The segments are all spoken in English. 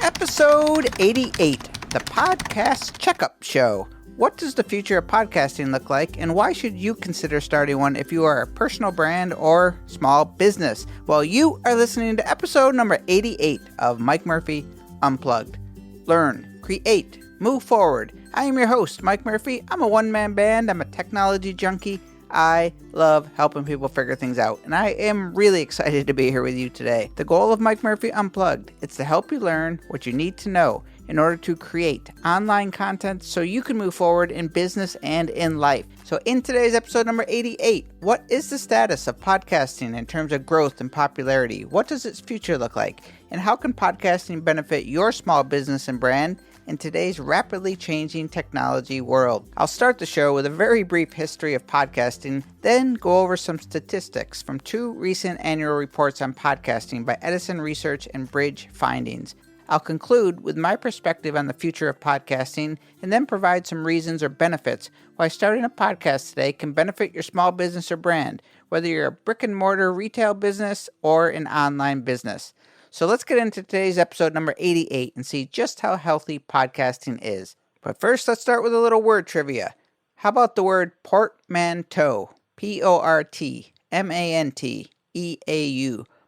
Episode 88, the Podcast Checkup Show. What does the future of podcasting look like, and why should you consider starting one if you are a personal brand or small business? Well, you are listening to episode number 88 of Mike Murphy Unplugged. Learn, create, move forward. I am your host, Mike Murphy. I'm a one-man band. I'm a technology junkie. I love helping people figure things out, and I am really excited to be here with you today. The goal of Mike Murphy Unplugged is to help you learn what you need to know in order to create online content so you can move forward in business and in life. So in today's episode number 88, what is the status of podcasting in terms of growth and popularity? What does its future look like? And how can podcasting benefit your small business and brand in today's rapidly changing technology world? I'll start the show with a very brief history of podcasting, then go over some statistics from two recent annual reports on podcasting by Edison Research and Bridge Findings. I'll conclude with my perspective on the future of podcasting and then provide some reasons or benefits why starting a podcast today can benefit your small business or brand, whether you're a brick and mortar retail business or an online business. So let's get into today's episode number 88 and see just how healthy podcasting is. But first, let's start with a little word trivia. How about the word portmanteau? P-O-R-T-M-A-N-T-E-A-U.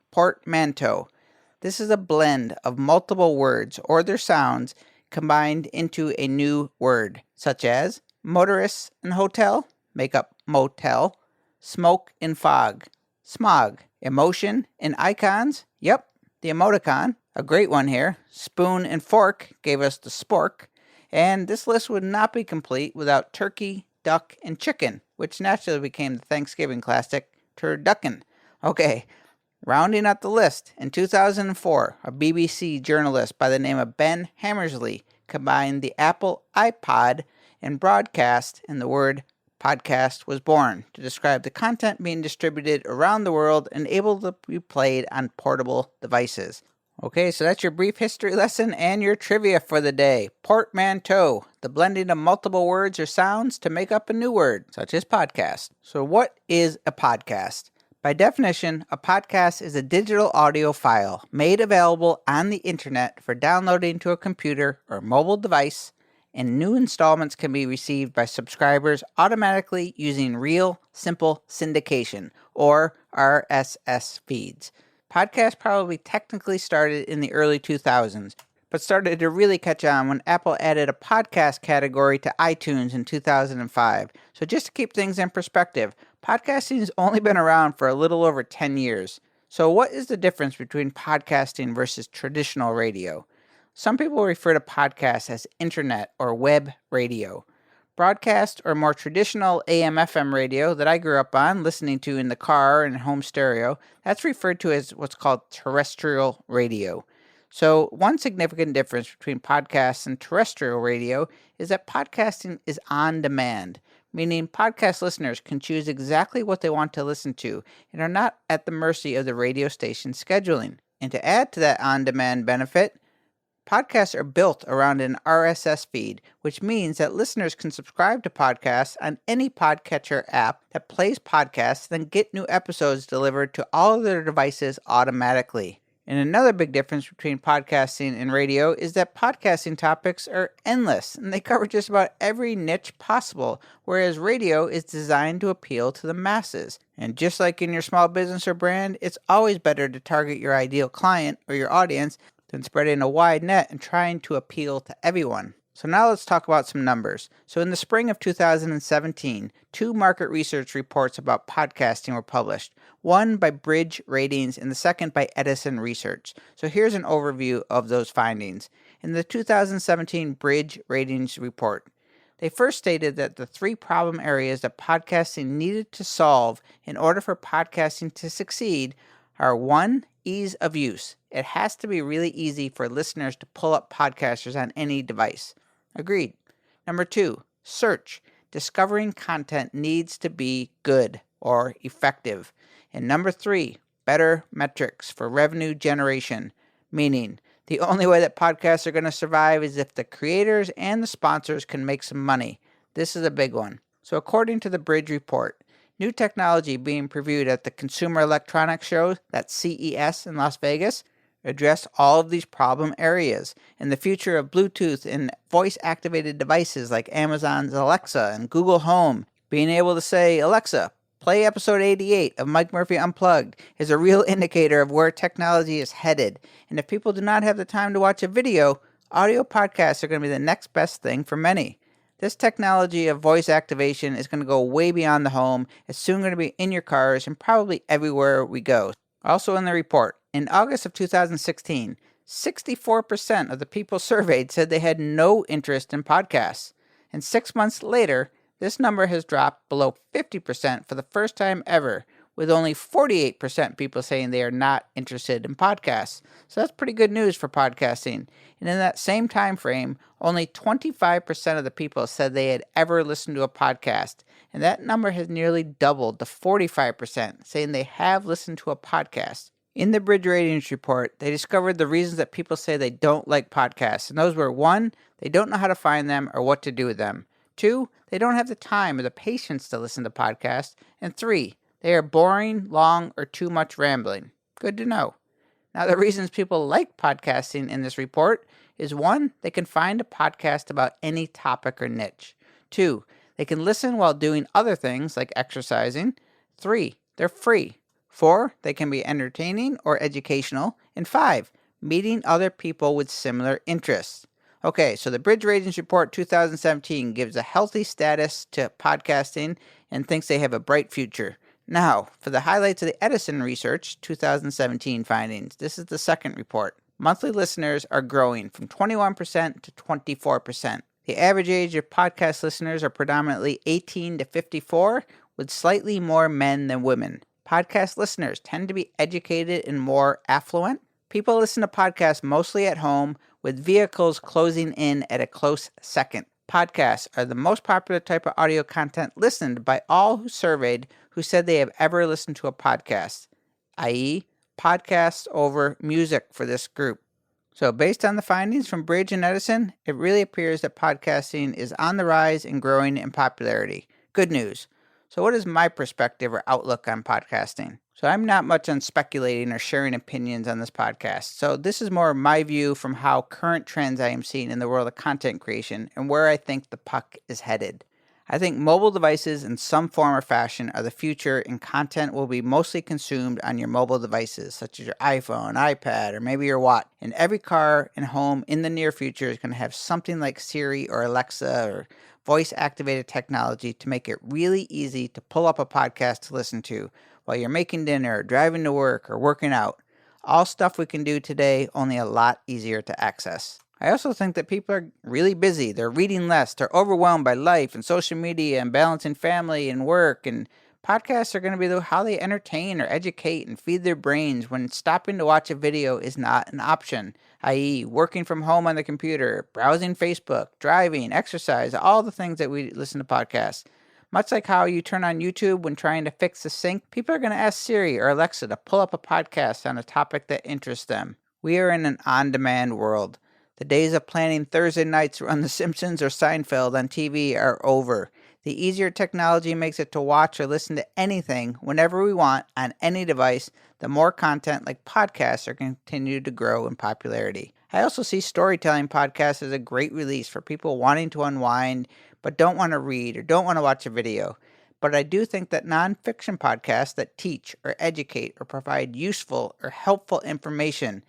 Portmanteau. This is a blend of multiple words or their sounds combined into a new word, such as motorists and hotel, make up motel, smoke and fog, smog, emotion and icons, yep, the emoticon, a great one here, spoon and fork gave us the spork, and this list would not be complete without turkey, duck, and chicken, which naturally became the Thanksgiving classic, turducken. Okay. Rounding out the list, in 2004, a BBC journalist by the name of Ben Hammersley combined the Apple iPod and broadcast, and the word podcast was born to describe the content being distributed around the world and able to be played on portable devices. Okay, so that's your brief history lesson and your trivia for the day. Portmanteau, the blending of multiple words or sounds to make up a new word, such as podcast. So what is a podcast? By definition, a podcast is a digital audio file made available on the internet for downloading to a computer or mobile device, and new installments can be received by subscribers automatically using real, simple syndication, or RSS feeds. Podcasts probably technically started in the early 2000s, but started to really catch on when Apple added a podcast category to iTunes in 2005. So just to keep things in perspective, podcasting has only been around for a little over 10 years. So what is the difference between podcasting versus traditional radio? Some people refer to podcasts as internet or web radio. Broadcast or more traditional AM/FM radio that I grew up on, listening to in the car and home stereo, that's referred to as what's called terrestrial radio. So one significant difference between podcasts and terrestrial radio is that podcasting is on demand, meaning podcast listeners can choose exactly what they want to listen to and are not at the mercy of the radio station's scheduling. And to add to that on-demand benefit, podcasts are built around an RSS feed, which means that listeners can subscribe to podcasts on any podcatcher app that plays podcasts, then get new episodes delivered to all of their devices automatically. And another big difference between podcasting and radio is that podcasting topics are endless, and they cover just about every niche possible, whereas radio is designed to appeal to the masses. And just like in your small business or brand, it's always better to target your ideal client or your audience than spreading a wide net and trying to appeal to everyone. So now let's talk about some numbers. So in the spring of 2017, two market research reports about podcasting were published, one by Bridge Ratings and the second by Edison Research. So here's an overview of those findings. In the 2017 Bridge Ratings report, they first stated that the three problem areas that podcasting needed to solve in order for podcasting to succeed are 1, ease of use. It has to be really easy for listeners to pull up podcasters on any device. Agreed. Number 2, search. Discovering content needs to be good or effective. And number 3, better metrics for revenue generation, meaning the only way that podcasts are going to survive is if the creators and the sponsors can make some money. This is a big one. So according to the Bridge report, new technology being previewed at the Consumer Electronics Show, that's CES in Las Vegas, address all of these problem areas. In the future of Bluetooth and voice-activated devices like Amazon's Alexa and Google Home, being able to say, Alexa, play episode 88 of Mike Murphy Unplugged is a real indicator of where technology is headed. And if people do not have the time to watch a video, audio podcasts are going to be the next best thing for many. This technology of voice activation is going to go way beyond the home. It's soon going to be in your cars and probably everywhere we go. Also in the report, in August of 2016, 64% of the people surveyed said they had no interest in podcasts. And 6 months later, this number has dropped below 50% for the first time ever, with only 48% people saying they are not interested in podcasts. So that's pretty good news for podcasting. And in that same time frame, only 25% of the people said they had ever listened to a podcast. And that number has nearly doubled to 45% saying they have listened to a podcast. In the Bridge Ratings report, they discovered the reasons that people say they don't like podcasts. And those were 1, they don't know how to find them or what to do with them. 2, they don't have the time or the patience to listen to podcasts. And 3, they are boring, long, or too much rambling. Good to know. Now, the reasons people like podcasting in this report is 1, they can find a podcast about any topic or niche. 2, they can listen while doing other things like exercising. 3, they're free. 4, they can be entertaining or educational. And 5, meeting other people with similar interests. Okay, so the Bridge Ratings Report 2017 gives a healthy status to podcasting and thinks they have a bright future. Now, for the highlights of the Edison Research 2017 findings, this is the second report. Monthly listeners are growing from 21% to 24%. The average age of podcast listeners are predominantly 18 to 54, with slightly more men than women. Podcast listeners tend to be educated and more affluent. People listen to podcasts mostly at home, with vehicles closing in at a close second. Podcasts are the most popular type of audio content listened by all who surveyed who said they have ever listened to a podcast, i.e., podcasts over music for this group. So based on the findings from Bridge and Edison, it really appears that podcasting is on the rise and growing in popularity. Good news. So what is my perspective or outlook on podcasting? So I'm not much on speculating or sharing opinions on this podcast. So this is more my view from how current trends I am seeing in the world of content creation and where I think the puck is headed. I think mobile devices in some form or fashion are the future, and content will be mostly consumed on your mobile devices, such as your iPhone, iPad, or maybe your watch. And every car and home in the near future is going to have something like Siri or Alexa or voice-activated technology to make it really easy to pull up a podcast to listen to while you're making dinner, driving to work, or working out. All stuff we can do today, only a lot easier to access. I also think that people are really busy. They're reading less. They're overwhelmed by life and social media and balancing family and work. And podcasts are going to be how they entertain or educate and feed their brains when stopping to watch a video is not an option, i.e. working from home on the computer, browsing Facebook, driving, exercise, all the things that we listen to podcasts. Much like how you turn on YouTube when trying to fix the sink, people are going to ask Siri or Alexa to pull up a podcast on a topic that interests them. We are in an on-demand world. The days of planning Thursday nights around The Simpsons or Seinfeld on TV are over. The easier technology makes it to watch or listen to anything whenever we want on any device, the more content like podcasts are going to continue to grow in popularity. I also see storytelling podcasts as a great release for people wanting to unwind but don't want to read or don't want to watch a video. But I do think that nonfiction podcasts that teach or educate or provide useful or helpful information,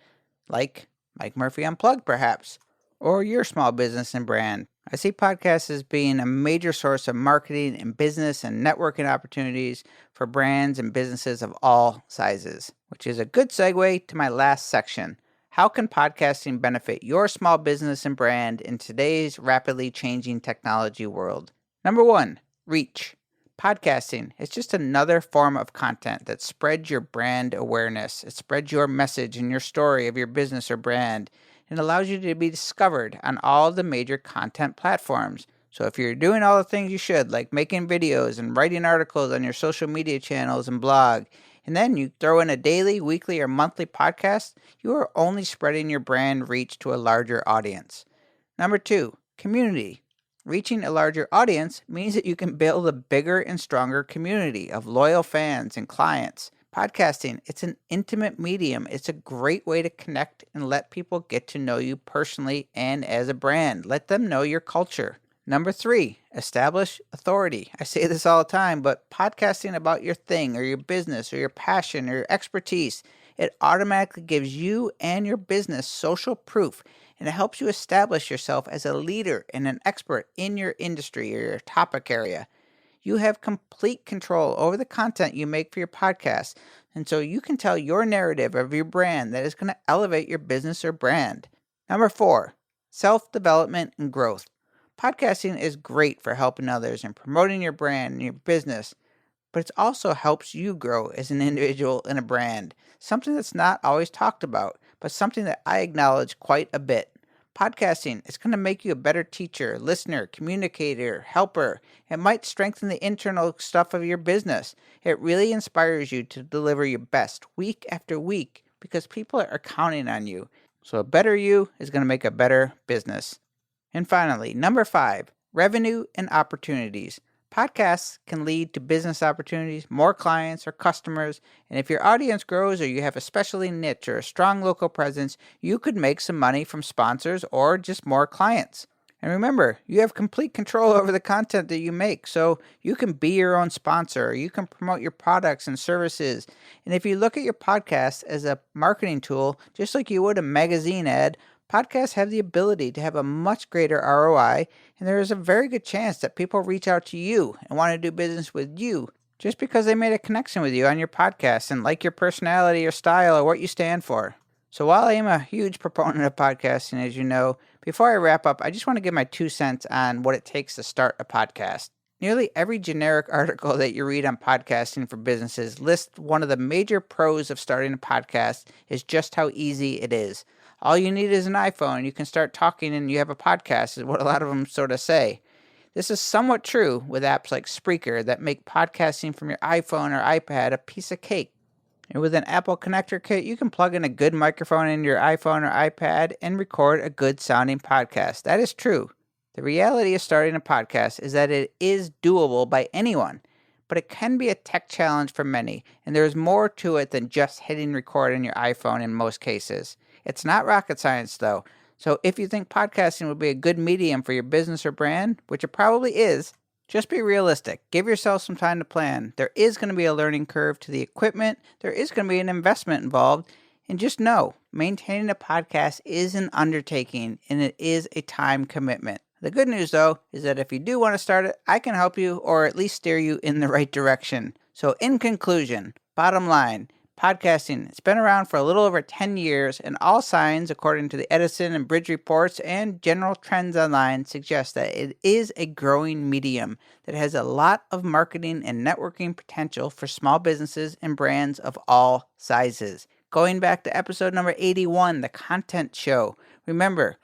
like Mike Murphy Unplugged perhaps, or your small business and brand. I see podcasts as being a major source of marketing and business and networking opportunities for brands and businesses of all sizes, which is a good segue to my last section. How can podcasting benefit your small business and brand in today's rapidly changing technology world? Number 1, reach. Podcasting is just another form of content that spreads your brand awareness. It spreads your message and your story of your business or brand, and allows you to be discovered on all the major content platforms. So if you're doing all the things you should, like making videos and writing articles on your social media channels and blog, and then you throw in a daily, weekly, or monthly podcast, you are only spreading your brand reach to a larger audience. Number 2, community. Reaching a larger audience means that you can build a bigger and stronger community of loyal fans and clients, Podcasting, it's an intimate medium. It's a great way to connect and let people get to know you personally and as a brand. Let them know your culture. Number 3, establish authority. I say this all the time, but podcasting about your thing or your business or your passion or your expertise, it automatically gives you and your business social proof, and it helps you establish yourself as a leader and an expert in your industry or your topic area. You have complete control over the content you make for your podcast, and so you can tell your narrative of your brand that is going to elevate your business or brand. Number 4, self-development and growth. Podcasting is great for helping others and promoting your brand and your business, but it also helps you grow as an individual and a brand, something that's not always talked about, but something that I acknowledge quite a bit. Podcasting is going to make you a better teacher, listener, communicator, helper. It might strengthen the internal stuff of your business. It really inspires you to deliver your best week after week because people are counting on you. So a better you is going to make a better business. And finally, number 5, revenue and opportunities. Podcasts can lead to business opportunities, more clients or customers, and if your audience grows or you have a specialty niche or a strong local presence, you could make some money from sponsors or just more clients. And remember, you have complete control over the content that you make, so you can be your own sponsor, or you can promote your products and services. And if you look at your podcast as a marketing tool, just like you would a magazine ad, podcasts have the ability to have a much greater ROI, and there is a very good chance that people reach out to you and want to do business with you just because they made a connection with you on your podcast and like your personality or style or what you stand for. So while I am a huge proponent of podcasting, as you know, before I wrap up, I just want to give my 2 cents on what it takes to start a podcast. Nearly every generic article that you read on podcasting for businesses lists one of the major pros of starting a podcast is just how easy it is. All you need is an iPhone, and you can start talking and you have a podcast, is what a lot of them sort of say. This is somewhat true with apps like Spreaker that make podcasting from your iPhone or iPad a piece of cake. And with an Apple connector kit, you can plug in a good microphone into your iPhone or iPad and record a good sounding podcast. That is true. The reality of starting a podcast is that it is doable by anyone, but it can be a tech challenge for many, and there is more to it than just hitting record on your iPhone in most cases. It's not rocket science, though, so if you think podcasting would be a good medium for your business or brand, which it probably is, just be realistic. Give yourself some time to plan. There is going to be a learning curve to the equipment. There is going to be an investment involved. And just know, maintaining a podcast is an undertaking, and it is a time commitment. The good news, though, is that if you do want to start it, I can help you or at least steer you in the right direction. So in conclusion, bottom line, podcasting, it's been around for a little over 10 years, and all signs, according to the Edison and Bridge reports and general trends online, suggest that it is a growing medium that has a lot of marketing and networking potential for small businesses and brands of all sizes. Going back to episode number 81, the content show, remember,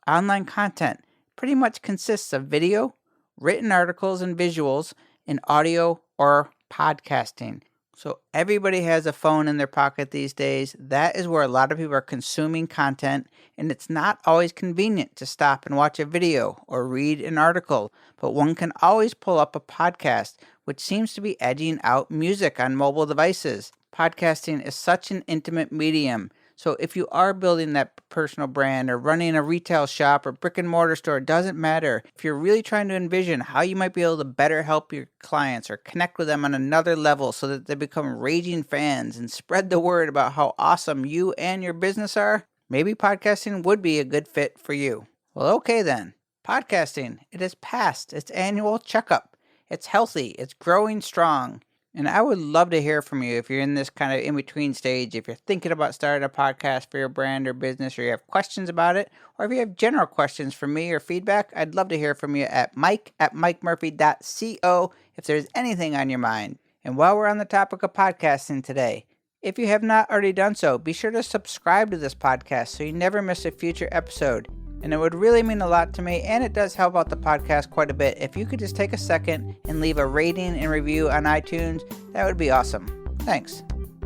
online content pretty much consists of video, written articles and visuals, and audio or podcasting. So everybody has a phone in their pocket these days. That is where a lot of people are consuming content, and it's not always convenient to stop and watch a video or read an article, but one can always pull up a podcast, which seems to be edging out music on mobile devices. Podcasting is such an intimate medium. So if you are building that personal brand or running a retail shop or brick and mortar store, it doesn't matter. If you're really trying to envision how you might be able to better help your clients or connect with them on another level so that they become raging fans and spread the word about how awesome you and your business are, maybe podcasting would be a good fit for you. Well, okay then. Podcasting, it has passed its annual checkup. It's healthy. It's growing strong. And I would love to hear from you if you're in this kind of in-between stage, if you're thinking about starting a podcast for your brand or business, or you have questions about it, or if you have general questions for me or feedback, I'd love to hear from you at mike@mikemurphy.co if there's anything on your mind. And while we're on the topic of podcasting today, if you have not already done so, be sure to subscribe to this podcast so you never miss a future episode. And it would really mean a lot to me, and it does help out the podcast quite a bit. If you could just take a second and leave a rating and review on iTunes, that would be awesome. Thanks.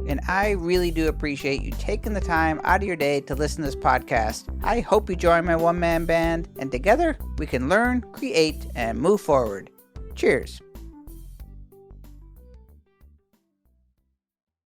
And I really do appreciate you taking the time out of your day to listen to this podcast. I hope you join my one-man band, and together we can learn, create, and move forward. Cheers.